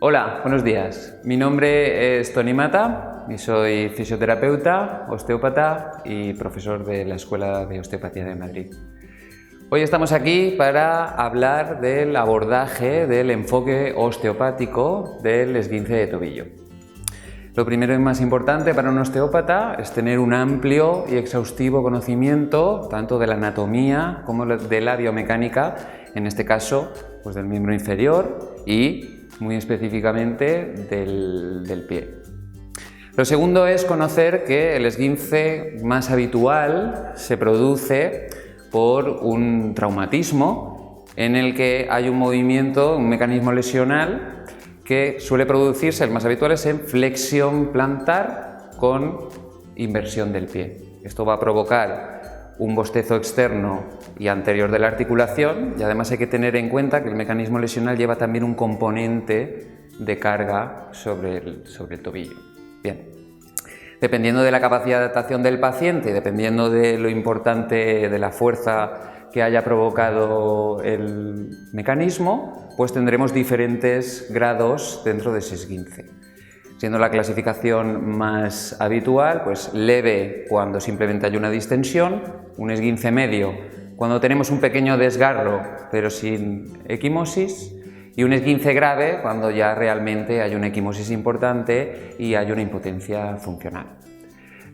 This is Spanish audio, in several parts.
Hola, buenos días. Mi nombre es Toni Mata y soy fisioterapeuta, osteópata y profesor de la Escuela de Osteopatía de Madrid. Hoy estamos aquí para hablar del abordaje del enfoque osteopático del esguince de tobillo. Lo primero y más importante para un osteópata es tener un amplio y exhaustivo conocimiento tanto de la anatomía como de la biomecánica, en este caso pues del miembro inferior y muy específicamente del pie. Lo segundo es conocer que el esguince más habitual se produce por un traumatismo en el que hay un movimiento, un mecanismo lesional que suele producirse, el más habitual es en flexión plantar con inversión del pie. Esto va a provocar un bostezo externo y anterior de la articulación, y además hay que tener en cuenta que el mecanismo lesional lleva también un componente de carga sobre el tobillo. Bien. Dependiendo de la capacidad de adaptación del paciente, dependiendo de lo importante de la fuerza que haya provocado el mecanismo, pues tendremos diferentes grados dentro de ese esguince. Siendo la clasificación más habitual, pues leve cuando simplemente hay una distensión, un esguince medio cuando tenemos un pequeño desgarro pero sin equimosis, y un esguince grave cuando ya realmente hay una equimosis importante y hay una impotencia funcional.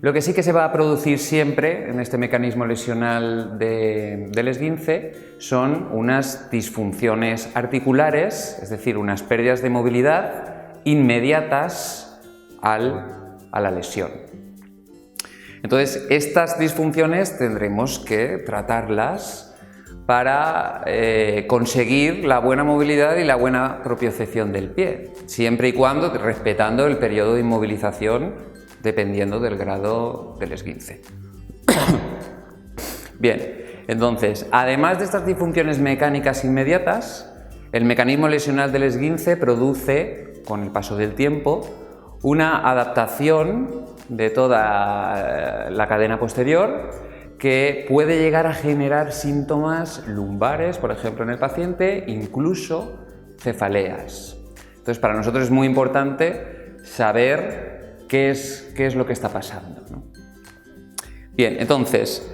Lo que sí que se va a producir siempre en este mecanismo lesional del esguince son unas disfunciones articulares, es decir, unas pérdidas de movilidad inmediatas a la lesión. Entonces, estas disfunciones tendremos que tratarlas para conseguir la buena movilidad y la buena propiocepción del pie, siempre y cuando respetando el periodo de inmovilización dependiendo del grado del esguince. Bien, entonces, además de estas disfunciones mecánicas inmediatas, el mecanismo lesional del esguince produce, con el paso del tiempo, una adaptación de toda la cadena posterior que puede llegar a generar síntomas lumbares, por ejemplo, en el paciente, incluso cefaleas. Entonces, para nosotros es muy importante saber qué es lo que está pasando, ¿no? Bien, entonces,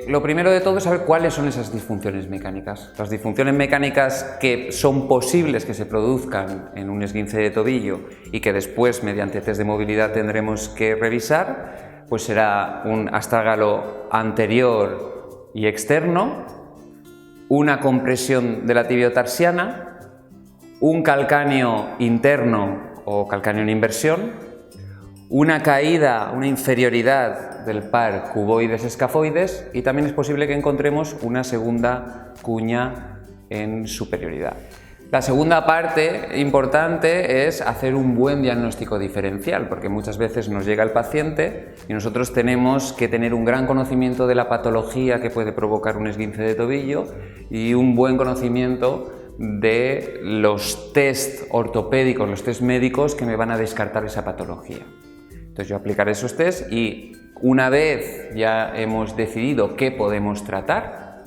lo primero de todo es saber cuáles son esas disfunciones mecánicas. Las disfunciones mecánicas que son posibles que se produzcan en un esguince de tobillo y que después, mediante test de movilidad, tendremos que revisar, pues será un astrágalo anterior y externo, una compresión de la tibiotarsiana, un calcáneo interno o calcáneo en inversión, una caída, una inferioridad del par cuboides-escafoides, y también es posible que encontremos una segunda cuña en superioridad. La segunda parte importante es hacer un buen diagnóstico diferencial, porque muchas veces nos llega el paciente y nosotros tenemos que tener un gran conocimiento de la patología que puede provocar un esguince de tobillo y un buen conocimiento de los test ortopédicos, los test médicos que me van a descartar esa patología. Entonces yo aplicaré esos test y una vez ya hemos decidido qué podemos tratar,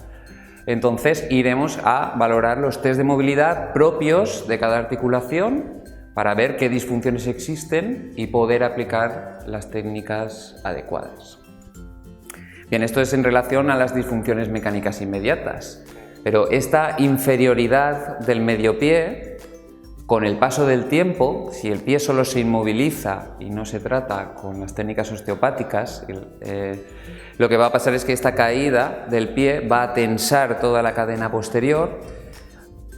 entonces iremos a valorar los test de movilidad propios de cada articulación para ver qué disfunciones existen y poder aplicar las técnicas adecuadas. Bien, esto es en relación a las disfunciones mecánicas inmediatas, pero esta inferioridad del medio pie, con el paso del tiempo, si el pie solo se inmoviliza y no se trata con las técnicas osteopáticas, lo que va a pasar es que esta caída del pie va a tensar toda la cadena posterior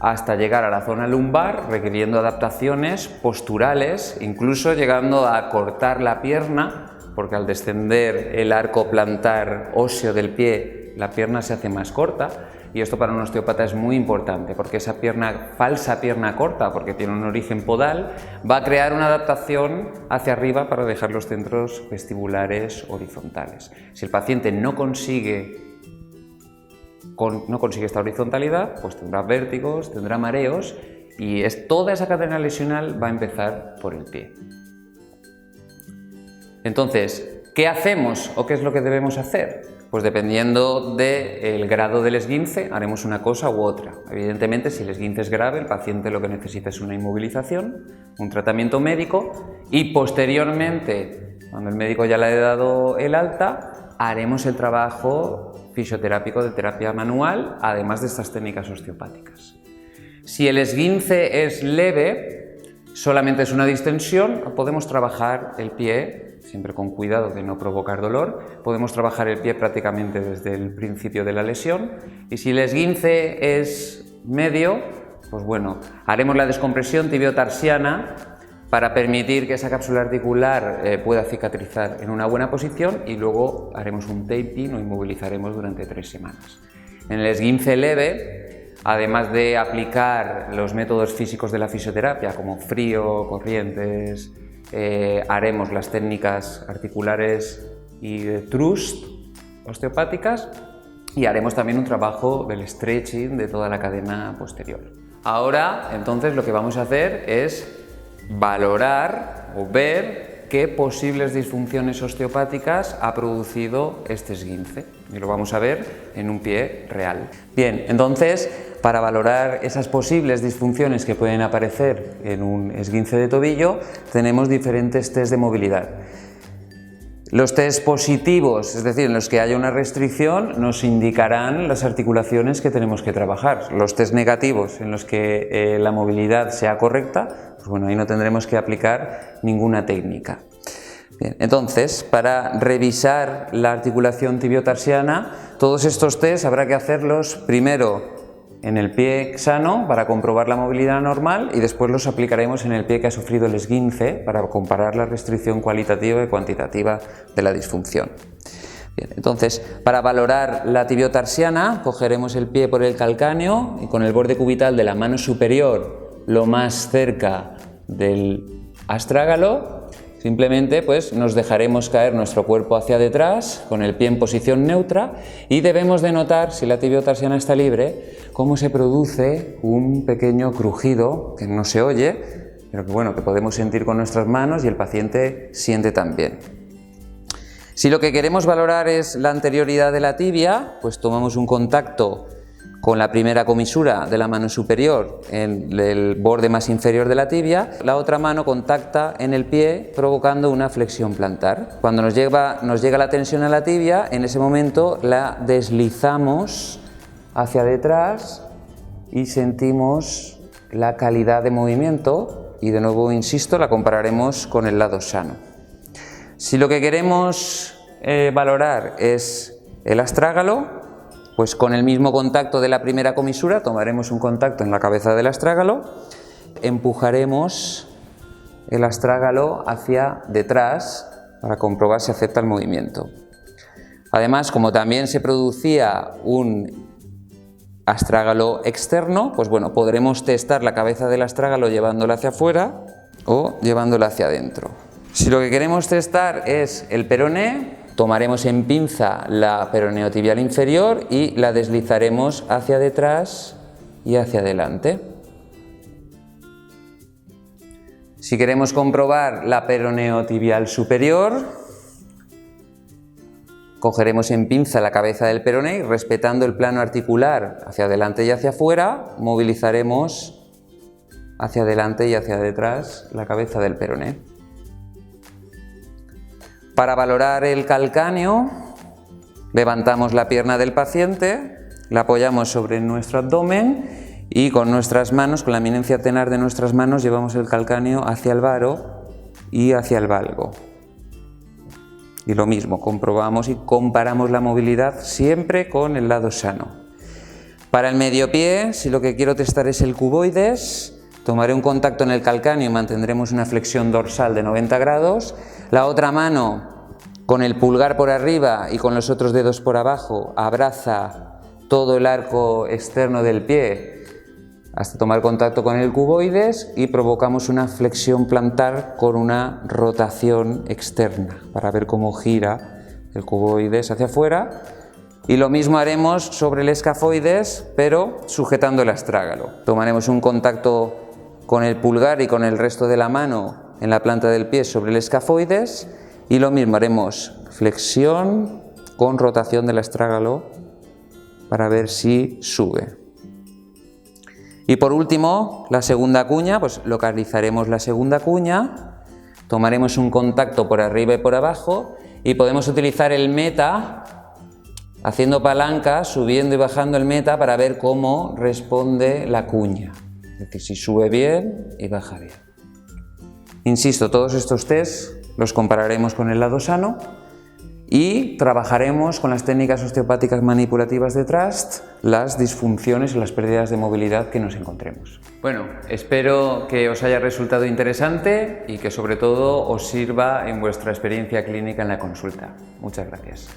hasta llegar a la zona lumbar, requiriendo adaptaciones posturales, incluso llegando a cortar la pierna, porque al descender el arco plantar óseo del pie, la pierna se hace más corta. Y esto para un osteópata es muy importante, porque esa falsa pierna corta, porque tiene un origen podal, va a crear una adaptación hacia arriba para dejar los centros vestibulares horizontales. Si el paciente no consigue esta horizontalidad, pues tendrá vértigos, tendrá mareos, y toda esa cadena lesional va a empezar por el pie. Entonces, ¿qué hacemos o qué es lo que debemos hacer? Pues dependiendo del grado del esguince, haremos una cosa u otra. Evidentemente, si el esguince es grave, el paciente lo que necesita es una inmovilización, un tratamiento médico y posteriormente, cuando el médico ya le haya dado el alta, haremos el trabajo fisioterápico de terapia manual, además de estas técnicas osteopáticas. Si el esguince es leve, solamente es una distensión, podemos trabajar el pie, siempre con cuidado de no provocar dolor, podemos trabajar el pie prácticamente desde el principio de la lesión. Y si el esguince es medio, pues bueno, haremos la descompresión tibiotarsiana para permitir que esa cápsula articular pueda cicatrizar en una buena posición y luego haremos un taping o inmovilizaremos durante 3 semanas. En el esguince leve, además de aplicar los métodos físicos de la fisioterapia como frío, corrientes, haremos las técnicas articulares y de thrust osteopáticas y haremos también un trabajo del stretching de toda la cadena posterior. Ahora, entonces, lo que vamos a hacer es valorar o ver qué posibles disfunciones osteopáticas ha producido este esguince y lo vamos a ver en un pie real. Bien, entonces, para valorar esas posibles disfunciones que pueden aparecer en un esguince de tobillo, tenemos diferentes test de movilidad. Los test positivos, es decir, en los que haya una restricción, nos indicarán las articulaciones que tenemos que trabajar. Los test negativos, en los que la movilidad sea correcta, pues bueno, ahí no tendremos que aplicar ninguna técnica. Bien, entonces, para revisar la articulación tibiotarsiana, todos estos test habrá que hacerlos primero en el pie sano para comprobar la movilidad normal y después los aplicaremos en el pie que ha sufrido el esguince para comparar la restricción cualitativa y cuantitativa de la disfunción. Bien, entonces, para valorar la tibiotarsiana, cogeremos el pie por el calcáneo y con el borde cubital de la mano superior lo más cerca del astrágalo, simplemente pues nos dejaremos caer nuestro cuerpo hacia detrás con el pie en posición neutra y debemos de notar, si la tibiotarsiana está libre, cómo se produce un pequeño crujido que no se oye, pero que bueno, que podemos sentir con nuestras manos y el paciente siente también. Si lo que queremos valorar es la anterioridad de la tibia, pues tomamos un contacto con la primera comisura de la mano superior en el borde más inferior de la tibia, la otra mano contacta en el pie provocando una flexión plantar. Cuando nos llega la tensión a la tibia, en ese momento la deslizamos hacia detrás y sentimos la calidad de movimiento y de nuevo insisto, la compararemos con el lado sano. Si lo que queremos valorar es el astrágalo, pues con el mismo contacto de la primera comisura tomaremos un contacto en la cabeza del astrágalo, empujaremos el astrágalo hacia detrás para comprobar si acepta el movimiento. Además, como también se producía un astrágalo externo, pues bueno, podremos testar la cabeza del astrágalo llevándola hacia afuera o llevándola hacia adentro. Si lo que queremos testar es el peroné, tomaremos en pinza la peroneotibial inferior y la deslizaremos hacia detrás y hacia adelante. Si queremos comprobar la peroneotibial superior, cogeremos en pinza la cabeza del peroné y respetando el plano articular hacia adelante y hacia afuera, movilizaremos hacia adelante y hacia detrás la cabeza del peroné. Para valorar el calcáneo, levantamos la pierna del paciente, la apoyamos sobre nuestro abdomen y con nuestras manos, con la eminencia tenar de nuestras manos, llevamos el calcáneo hacia el varo y hacia el valgo. Y lo mismo, comprobamos y comparamos la movilidad siempre con el lado sano. Para el medio pie, si lo que quiero testar es el cuboides, tomaré un contacto en el calcáneo y mantendremos una flexión dorsal de 90 grados. La otra mano, con el pulgar por arriba y con los otros dedos por abajo, abraza todo el arco externo del pie hasta tomar contacto con el cuboides y provocamos una flexión plantar con una rotación externa para ver cómo gira el cuboides hacia afuera. Y lo mismo haremos sobre el escafoides, pero sujetando el astrágalo. Tomaremos un contacto con el pulgar y con el resto de la mano en la planta del pie sobre el escafoides y lo mismo haremos flexión con rotación del astrágalo para ver si sube. Y por último, la segunda cuña, pues localizaremos la segunda cuña, tomaremos un contacto por arriba y por abajo y podemos utilizar el meta haciendo palanca, subiendo y bajando el meta para ver cómo responde la cuña, es decir, si sube bien y baja bien. Insisto, todos estos tests los compararemos con el lado sano y trabajaremos con las técnicas osteopáticas manipulativas de Trust las disfunciones y las pérdidas de movilidad que nos encontremos. Bueno, espero que os haya resultado interesante y que sobre todo os sirva en vuestra experiencia clínica en la consulta. Muchas gracias.